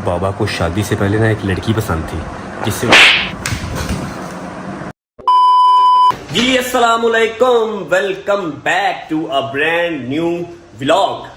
बाबा को शादी से पहले ना एक लड़की पसंद थी जिससे जी अस्सलाम वालेकुम, welcome back to a brand new vlog.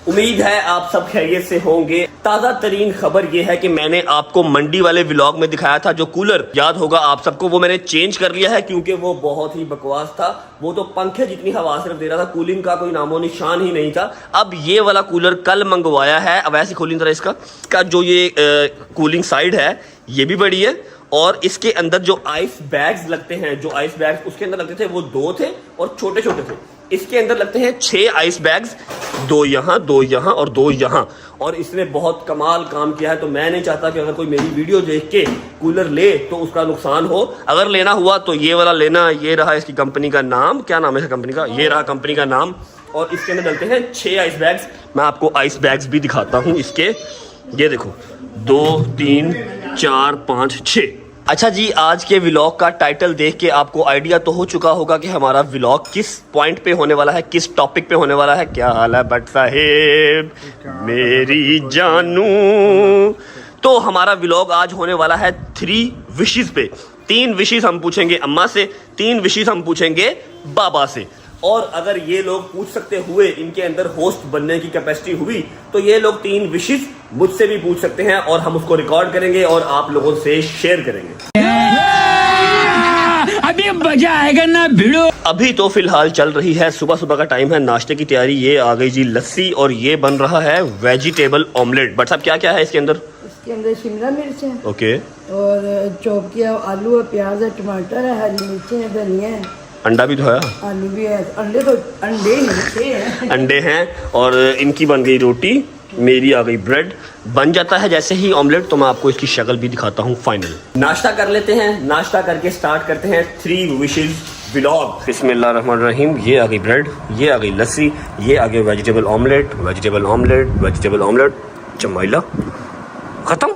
उम्मीद है आप सब खैरियत से होंगे। ताज़ा तरीन खबर यह है कि मैंने आपको मंडी वाले व्लॉग में दिखाया था जो कूलर, याद होगा आप सबको, वो मैंने चेंज कर लिया है क्योंकि वो बहुत ही बकवास था। वो तो पंखे जितनी हवा सिर्फ दे रहा था, कूलिंग का कोई नामो निशान ही नहीं था। अब ये वाला कूलर कल मंगवाया है। अब ऐसी खोलिंग तरह इसका जो ये कूलिंग साइड है ये भी बड़ी है और इसके अंदर जो आइस बैग्स लगते हैं, जो आइस बैग्स उसके अंदर लगते थे वो 2 थे और छोटे छोटे थे। इसके अंदर लगते हैं 6 आइस बैग्स, 2 यहाँ 2 यहाँ और 2 यहाँ। और इसने बहुत कमाल काम किया है। तो मैं नहीं चाहता कि अगर कोई मेरी वीडियो देख के कूलर ले तो उसका नुकसान हो। अगर लेना हुआ तो ये वाला लेना। ये रहा इसकी कंपनी का नाम, क्या नाम है इस कंपनी का, ये रहा कंपनी का नाम। और इसके अंदर डलते हैं 6 आइस बैग्स। मैं आपको आइस बैग्स भी दिखाता हूँ इसके। ये देखो 2 3 4 5 6। अच्छा जी, आज के व्लॉग का टाइटल देख के आपको आइडिया तो हो चुका होगा कि हमारा व्लॉग किस पॉइंट पे होने वाला है, किस टॉपिक पे होने वाला है। क्या हाल है भट्ट साहेब, मेरी जानू। तो हमारा व्लॉग आज होने वाला है 3 विशेस पे। 3 विशेस हम पूछेंगे अम्मा से, 3 विशेस हम पूछेंगे बाबा से। और अगर ये लोग पूछ सकते हुए इनके अंदर होस्ट बनने की कैपेसिटी हुई तो ये लोग 3 विशेस मुझसे भी पूछ सकते हैं और हम उसको रिकॉर्ड करेंगे और आप लोगों से शेयर करेंगे। अभी मजा आएगा ना भिड़ो। अभी तो फिलहाल चल रही है, सुबह सुबह का टाइम है, नाश्ते की तैयारी। ये आ गई जी लस्सी और ये बन रहा है वेजिटेबल ऑमलेट। बट साहब क्या क्या है इसके अंदर? इसके अंदर शिमला मिर्च है, ओके, और चॉप किया आलू है, प्याज है, टमाटर है, हरी मिर्चें है, धनिया है, अंडा भी तो है, आलू भी है। अंडे तो अंडे नहीं हैं। अंडे हैं। और इनकी बन गई रोटी, मेरी आ गई ब्रेड। बन जाता है जैसे ही ऑमलेट तो मैं आपको इसकी शक्ल भी दिखाता हूँ फाइनल। नाश्ता कर लेते हैं, नाश्ता करके स्टार्ट करते हैं 3 विशेस व्लॉग। बिस्मिल्लाहिर्रहमानिर्रहीम। ये आ गई ब्रेड, ये आ गई लस्सी, ये आ गई vegetable omelette, vegetable omelette, vegetable omelette, जमाइला खत्म।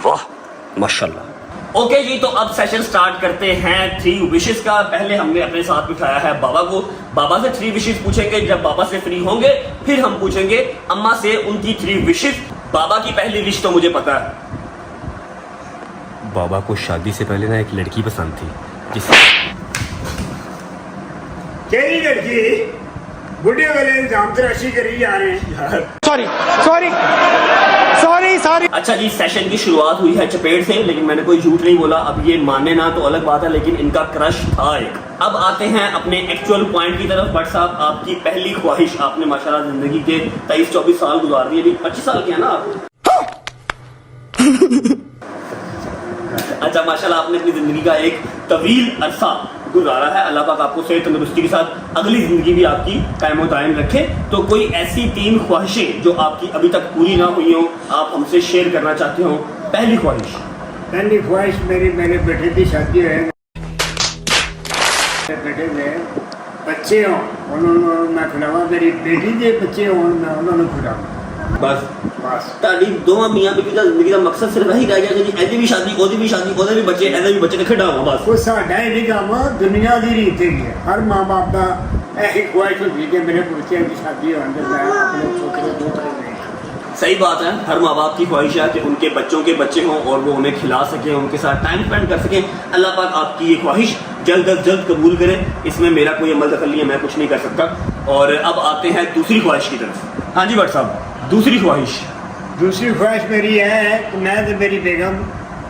वाह माशाल्लाह। ओके जी, तो अब सेशन स्टार्ट करते हैं 3 विशेस का। पहले हमने अपने साथ बिठाया है बाबा को। बाबा से 3 विशेस पूछेंगे। जब बाबा से फ्री होंगे फिर हम पूछेंगे अम्मा से उनकी 3 विशेस। बाबा की पहली विश तो मुझे पता है। बाबा को शादी से पहले ना एक लड़की पसंद थी जिससे केड़ी लड़की बुढ़े वाले इंतजाम तराशी करी जा रहे हैं। Sorry sorry sorry sorry. अच्छा जी, सेशन की शुरुआत हुई है चपेट से, लेकिन मैंने कोई झूठ नहीं बोला। अब ये माने ना तो अलग बात है, लेकिन इनका क्रश था एक। अब आते हैं अपने एक्चुअल पॉइंट की तरफ। बट साहब, आपकी पहली ख्वाहिश, आपने माशाल्लाह जिंदगी के 23-24 साल गुजार दिए, अभी 25 साल के हैं ना आप? अच्छा माशाल्लाह, आपने अपनी जिंदगी का एक तवील अरसा गुजारा है। अल्लाह पाक आपको सेहत तंदुरुस्ती के साथ अगली जिंदगी भी आपकी कायम दायम रखे। तो कोई ऐसी 3 ख्वाहिशें जो आपकी अभी तक पूरी ना हुई हो, आप हमसे शेयर करना चाहते हो? पहली ख्वाहिश। पहली ख्वाहिश मेरे बेटे की शादी है, बेटे में बच्चे हों, उन्होंने मैं खिलावा, मेरी बेटी के बच्चे हों, मैं उन्होंने खिलावा। बस बस ताड़ी दोवां मियां बीवी दा जिंदगी दा मकसद सिर्फ यही रह गया कि ऐसी भी शादी, ओदी भी शादी, ओदे भी बच्चे, ऐसे भी बच्चे ने खिडावा। बस वो साडा ही नहीं काम, दुनिया की रीत है। हर माँ बाप का यही ख्वाहिश होती है कि मेरे बच्चे की शादी हो, मैं अपने छोटे 2 तरह। सही बात है, हर माँ बाप की ख्वाहिश है कि उनके बच्चों के बच्चे हों और वो उन्हें खिला सकें, उनके साथ टाइम स्पेंड कर सकें। अल्लाह पाक आपकी ये ख्वाहिश जल्द अज जल्द कबूल करे। इसमें मेरा कोई अमल दखल नहीं है, मैं कुछ नहीं कर सकता। और अब आते हैं दूसरी ख्वाहिश की तरफ। हाँ जी भट्ट साहब, दूसरी ख्वाहिश। दूसरी ख्वाहिश मेरी है कि मैं तो मेरी बेगम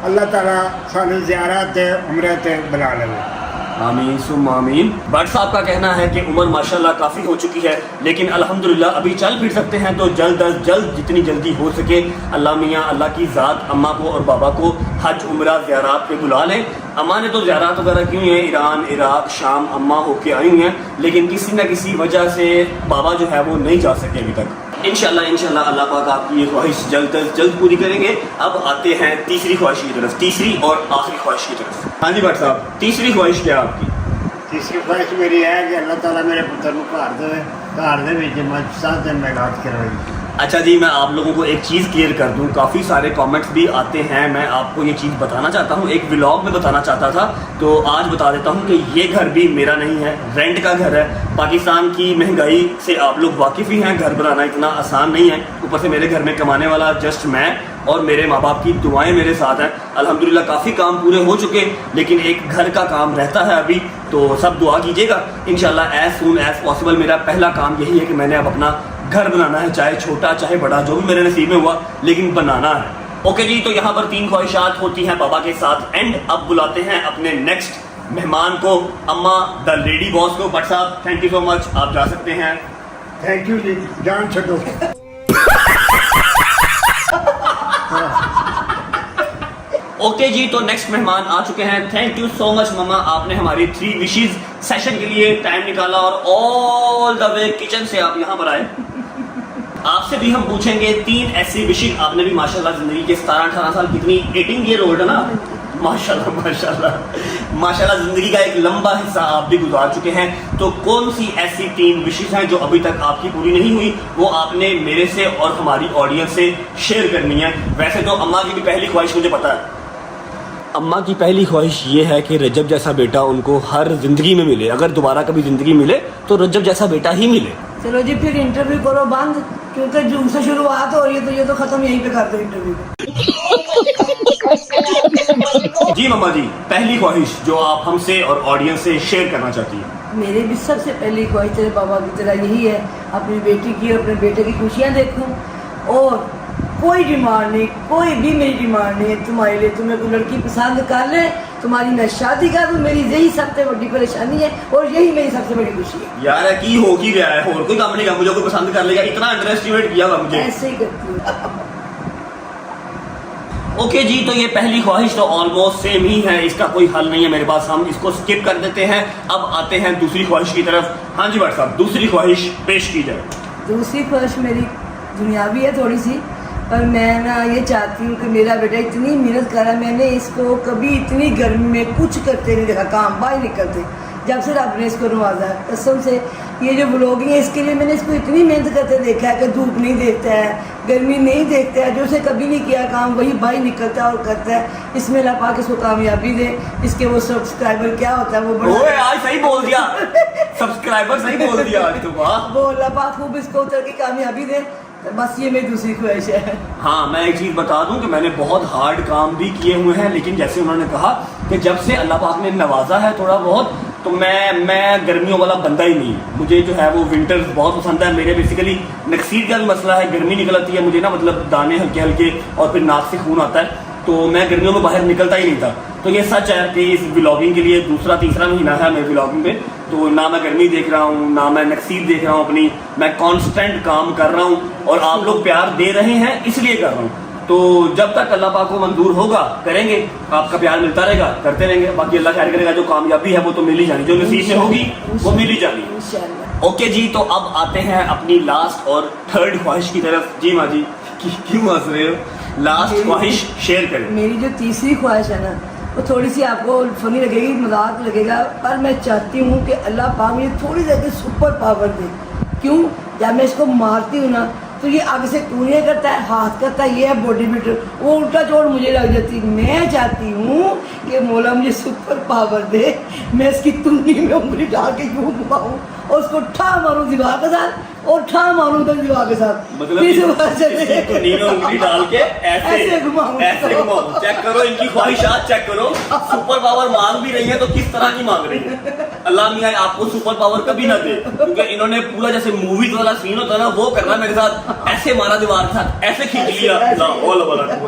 अल्लाह ताला सानू ज़ियारत उम्रत बुला लेवे। आमीन सुम आमीन। भट्ट साहब का कहना है कि उम्र माशाल्लाह काफ़ी हो चुकी है, लेकिन अल्हम्दुलिल्लाह अभी चल फिर सकते हैं। तो जल्द अज जल्द जितनी जल्दी हो सके अल्लाह मियाँ अल्लाह की ज़ात अम्मा को और बाबा को हज उम्रा ज़ियारत पे बुला लें। अम्मा ने तो ज़ियारत वगैरह की हुई है, ईरान, इराक, शाम अम्मा होके आई हुई हैं, लेकिन किसी न किसी वजह से बाबा जो है वो नहीं जा सके अभी तक। इंशाल्लाह इंशाल्लाह अल्लाह पाक आपकी ये ख्वाहिश जल्द अज जल्द पूरी करेंगे। अब आते हैं तीसरी ख्वाहिश की तरफ, तीसरी और आखिरी ख्वाहिश की तरफ। हाँ जी भट्ट साहब, तीसरी ख्वाहिश क्या है आपकी? तीसरी ख्वाहिश मेरी है कि अल्लाह ताला मेरे पुत्र को घर दे, घर दे विच मदरसा ते मिलाद करवाई। अच्छा जी, मैं आप लोगों को एक चीज़ क्लियर कर दूं, काफ़ी सारे कमेंट्स भी आते हैं, मैं आपको ये चीज़ बताना चाहता हूं, एक व्लॉग में बताना चाहता था, तो आज बता देता हूं कि ये घर भी मेरा नहीं है, रेंट का घर है। पाकिस्तान की महंगाई से आप लोग वाकिफ़ ही हैं, घर बनाना इतना आसान नहीं है। ऊपर से मेरे घर में कमाने वाला जस्ट मैं और मेरे माँ बाप की दुआएं मेरे साथ हैं। अल्हम्दुलिल्लाह काफ़ी काम पूरे हो चुके, लेकिन एक घर का काम रहता है अभी, तो सब दुआ कीजिएगा। इंशाल्लाह एज सून एज पॉसिबल मेरा पहला काम यही है कि मैंने अब अपना घर बनाना है, चाहे छोटा चाहे बड़ा, जो भी मेरे नसीब में हुआ, लेकिन बनाना है। ओके जी, तो यहाँ पर 3 ख्वाहिशात होती हैं बाबा के साथ एंड। अब बुलाते हैं अपने नेक्स्ट मेहमान को, अम्मा द लेडी बॉस को। बट साहब थैंक यू सो मच, आप जा सकते हैं। थैंक यू जी, जान छो। ओके जी, तो नेक्स्ट मेहमान आ चुके हैं। थैंक यू सो मच मम्मा, आपने हमारी 3 विशेज सेशन के लिए टाइम निकाला और ऑल द वे किचन से आप यहाँ पर आए। आपसे भी हम पूछेंगे 3 ऐसी विशेज, आपने भी माशाल्लाह जिंदगी के 17-18 साल, कितनी 18 ईयर ओल्ड है ना, माशाल्लाह माशाल्लाह माशाल्लाह, जिंदगी का एक लंबा हिस्सा आप भी गुजार चुके हैं। तो कौन सी ऐसी 3 विशेज हैं जो अभी तक आपकी पूरी नहीं हुई, वो आपने मेरे से और हमारी ऑडियंस से शेयर करनी है। वैसे तो अम्मा की भी पहली ख्वाहिश मुझे पता है, अम्मा की पहली ख्वाहिश ये है कि रजब जैसा बेटा उनको हर जिंदगी में मिले, अगर दोबारा कभी जिंदगी मिले तो रजब जैसा बेटा ही मिले। चलो जी, फिर इंटरव्यू करो बंद, क्योंकि जून से शुरुआत हो रही है, तो ये तो खत्म यहीं पे कर दो इंटरव्यू। जी मम्मा जी, पहली ख्वाहिश जो आप हमसे और ऑडियंस से शेयर करना चाहती हैं। मेरी भी सबसे पहली ख्वाहिश तेरे बाबा की तरह यही है, अपनी बेटी की और अपने बेटे की खुशियाँ देखूं, और कोई डिमांड नहीं, कोई भी मेरी डिमांड नहीं है तुम्हारे लिए। तुम्हें कोई लड़की पसंद कर ले, तुम्हारी मैं शादी कर दूं, मेरी यही सबसे बड़ी परेशानी है और यही मेरी सबसे बड़ी खुशी है। यार की हो ही गया है, और कोई काम नहीं, मुझे कोई पसंद कर लेगा, इतना अंडर एस्टिमेट किया हुआ मुझे। ऐसे ही करती हूँ। ओके जी, तो ये पहली ख्वाहिश तो ऑलमोस्ट सेम ही है, इसका कोई हल नहीं है मेरे पास, हम इसको स्किप कर देते हैं। अब आते हैं दूसरी ख्वाहिश की तरफ। हाँ जी भट्ट साहब, दूसरी ख्वाहिश पेश की जाए। दूसरी ख्वाहिश मेरी दुनियावी है थोड़ी सी, पर मैं ना ये चाहती हूँ कि मेरा बेटा इतनी मेहनत कर रहा है, मैंने इसको कभी इतनी गर्मी में कुछ करते नहीं देखा, काम बाहर निकलते, जब से रब ने इसको नवाजा है कसम से। ये जो ब्लॉगिंग है, इसके लिए मैंने इसको इतनी मेहनत करते देखा है कि धूप नहीं देखता है, गर्मी नहीं देखता है, जो उसे कभी नहीं किया काम वही बाहर निकलता है और करता है। इसमें अल्लाह पाक इसको कामयाबी दे, इसके वो सब्सक्राइबर क्या होता है वो ओए आज सही बोल दिया, सब्सक्राइबर सही बोल दिया आज तो, वाह। वो अल्लाह पाक खूब इसको उतर की कामयाबी दे, तो बस ये मेरी दूसरी ख्वाहिश है। हाँ, मैं एक चीज़ बता दूं कि मैंने बहुत हार्ड काम भी किए हुए हैं, लेकिन जैसे उन्होंने कहा कि जब से अल्लाह पाक ने नवाजा है थोड़ा बहुत, तो मैं गर्मियों वाला बंदा ही नहीं। मुझे जो है वो विंटर्स बहुत पसंद है। मेरे बेसिकली नक्सीर का भी मसला है, गर्मी निकल आती है मुझे ना, मतलब दाने हल्के हल्के और फिर नाक से खून आता है, तो मैं गर्मियों में बाहर निकलता ही नहीं था। तो ये सच है कि इस व्लॉगिंग के लिए दूसरा तीसरा महीना है मेरे व्लॉगिंग में, तो ना मैं गर्मी देख रहा हूँ ना मैं नक्सीर देख रहा हूँ अपनी, मैं कांस्टेंट काम कर रहा हूँ और आप लोग प्यार दे रहे हैं इसलिए कर रहा हूँ। तो जब तक अल्लाह पाक को मंजूर होगा करेंगे, आपका प्यार मिलता रहेगा, करते रहेंगे, बाकी अल्लाह खैर करेगा। जो कामयाबी है वो तो मिल ही जानी, जो नसीब में होगी वो मिल ही जानी। इंशाल्लाह। ओके जी, तो अब आते हैं अपनी लास्ट और थर्ड ख्वाहिश की तरफ। जी माँ जी, क्यों हंस रहे हो? लास्ट ख्वाहिश शेयर करें। मेरी जो तीसरी ख्वाहिश है ना, वो थोड़ी सी आपको फनी लगेगी, मजाक लगेगा, पर मैं चाहती हूँ कि अल्लाह पाक मुझे थोड़ी देर की सुपर पावर दे। क्यों? जब मैं इसको मारती हूँ ना, तो ये आगे से कूनियाँ करता है, हाथ करता है, ये है बॉडी बिल्डर, वो उल्टा चोट मुझे लग जाती है। मैं चाहती हूँ कि मौला मुझे सुपर पावर दे, मैं इसकी तुंडी में उंगली डाल के यूँ घुमाऊँ और उसको ठा मारूँ दीवार के साथ और ठा मारूँ उधर दीवार के साथ, मतलब तुंडी में उंगली डाल के ऐसे घुमाऊँ। चेक करो इनकी ख्वाहिशात, चेक करो, सुपर पावर मांग भी रही है तो किस तरह की मांग रही है। अल्लाह मियां आपको सुपर पावर कभी ना दे, क्योंकि इन्होंने पूरा जैसे मूवीज वाला सीन होता है ना वो करना मेरे साथ, ऐसे मारा दीवार के साथ, ऐसे खींच लिया।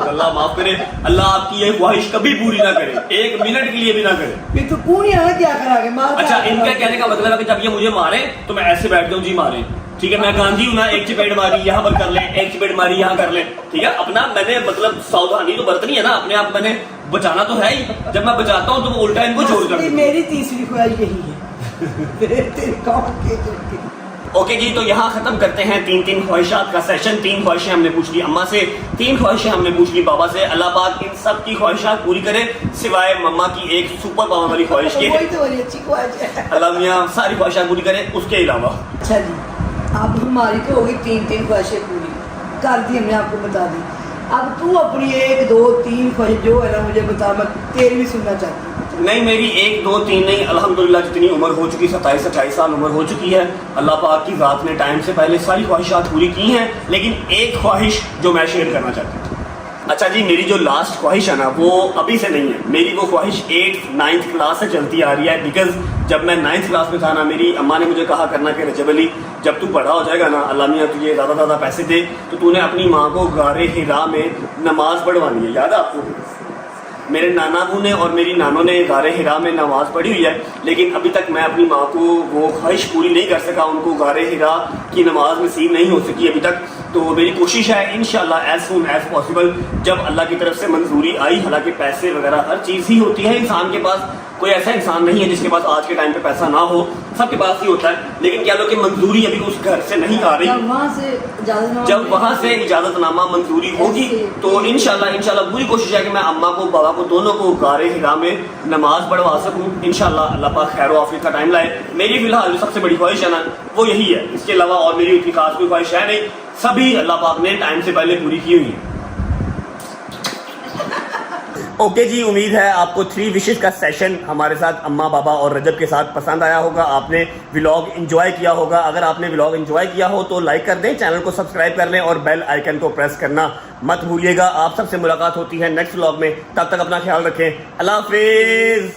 अल्लाह माफ करे, अल्लाह आपकी ये ख्वाहिश कभी पूरी ना करे, 1 मिनट के लिए भी ना करे। फिर तो कूनियाँ क्या करागे मार। अच्छा, इनका कहने का मतलब है कि जब ये मुझे मारे तो मैं ऐसे बैठ जाऊं, जी मारे, ठीक है, मैं गांधी हूं ना, एक चपेट मारी यहाँ पर कर ले, एक चपेट मारी यहाँ कर ले, ठीक है। अपना मैंने मतलब सावधानी तो बरतनी है ना, अपने आप मैंने बचाना तो है ही, जब मैं बचाता हूँ तो वो उल्टा इनको छोड़ कर। मेरी तीसरी ख्वाहिश यही है। ओके जी, तो यहाँ खत्म करते हैं 3 ख्वाहिशात का सेशन। 3 ख्वाहिशें हमने पूछ ली अम्मा से, 3 ख्वाहिशें हमने पूछ ली बाबा से। अल्लाह पाक इन सब की ख्वाहिशात पूरी करे, सिवाय मम्मा की एक सुपर पावर वाली ख्वाहिश के। वही तो बड़ी अच्छी ख्वाहिश है। अल्लाह मियां सारी ख्वाहिशात पूरी करे, उसके अलावा। अच्छा जी, अब हमारी तो होगी 3 ख्वाहिशें पूरी, कर दी हमने, आपको बता दी। अब तू अपनी 1 2 3 ख्वाहिश जो है ना मुझे बता, मैं तेरी भी सुनना चाहती हूँ। नहीं, मेरी 1 2 3 नहीं, अल्हम्दुलिल्लाह जितनी उम्र हो चुकी, 27 28 साल उम्र हो चुकी है। अल्लाह पाक की ज़ात ने टाइम से पहले सारी ख्वाहिशात पूरी की हैं, लेकिन एक ख्वाहिश जो मैं शेयर करना चाहती हूँ। अच्छा जी, मेरी जो लास्ट ख्वाहिश है ना वो अभी से नहीं है, मेरी वो ख्वाहिश 8th 9th क्लास से चलती आ रही है। बिकॉज जब मैं 9th क्लास में था ना, मेरी अम्मा ने मुझे कहा करना कि रजब अली, जब तू बड़ा हो जाएगा ना, अल्लाह मियाँ तुझे ज़्यादा पैसे दे, तो तूने अपनी माँ को गारे हिरा में नमाज पढ़वानी है। याद है आपको? मेरे नानाबू ने और मेरी नानों ने गारे हिरा में नमाज पढ़ी हुई है, लेकिन अभी तक मैं अपनी माँ को वो ख्वाहिश पूरी नहीं कर सका, उनको गारे हिरा की नमाज नसीब नहीं हो सकी अभी तक। तो मेरी कोशिश है इंशाल्लाह एज सून एज पॉसिबल, जब अल्लाह की तरफ से मंजूरी आई, हालांकि पैसे वगैरह हर चीज़ ही होती है इंसान के पास, कोई ऐसा इंसान नहीं है जिसके पास आज के टाइम पे पैसा ना हो, सबके पास ही होता है, लेकिन क्या लो कि मंजूरी अभी उस घर से नहीं आ रही। जब वहाँ से इजाजतनामा मंजूरी होगी तो इंशाल्लाह पूरी कोशिश है कि मैं अम्मा को बाबा को दोनों को गारे हिरा में नमाज पढ़वा सकूँ। इंशाल्लाह अल्लाह पाक खैर आफियत का टाइम लाए। मेरी फिलहाल जो सबसे बड़ी ख्वाहिश है ना वो यही है, इसके अलावा और मेरी उतनी खास कोई ख्वाहिश है नहीं, सभी अल्लाह पाक ने टाइम से पहले पूरी की हुई है। ओके जी, उम्मीद है आपको 3 विशेस का सेशन हमारे साथ अम्मा बाबा और रजब के साथ पसंद आया होगा, आपने व्लॉग एंजॉय किया होगा। अगर आपने व्लॉग एंजॉय किया हो तो लाइक कर दें, चैनल को सब्सक्राइब कर लें और बेल आइकन को प्रेस करना मत भूलिएगा। आप सबसे मुलाकात होती है नेक्स्ट व्लॉग में, तब तक अपना ख्याल रखें। अल्लाह हाफिज।